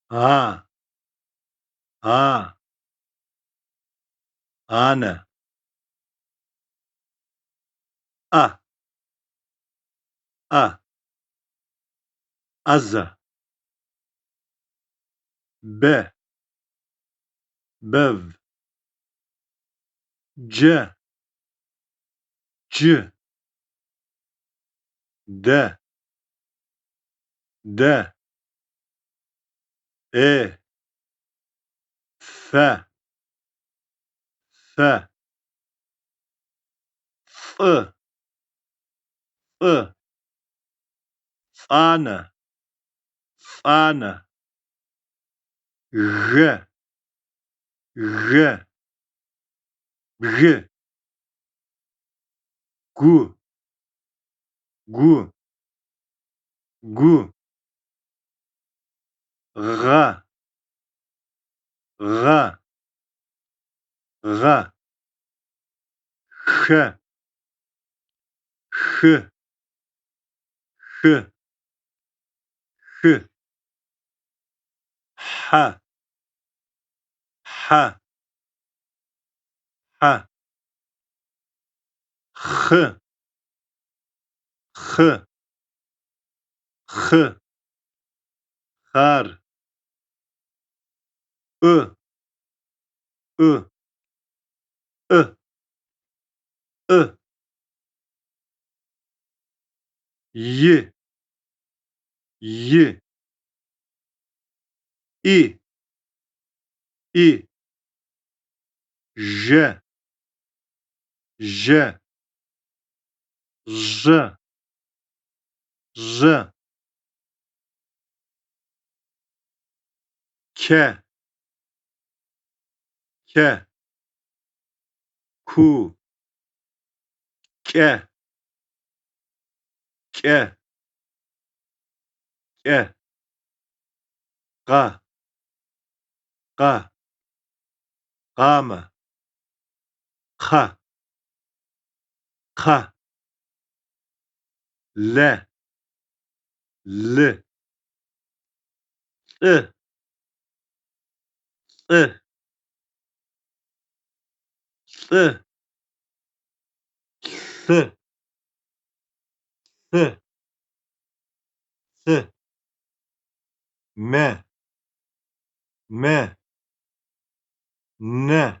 Ha, ha, ane, a, a, aza, be, bev, ce, c, de, fe, fe, fı, fı, fane, fane, g, g, g, gu, gu, gu, ra, ra, ra, x, x, x, x, ha, ha, ha, x, x, x, xar, ı, ı, ı, ı, y, y, i, i, j, j, j, j, ke, ke, ku, ke, ke, ke, ga, ga, gama, ka, ka, le, l, ı, ı, ı, sı, sı, sı, me, me, ne,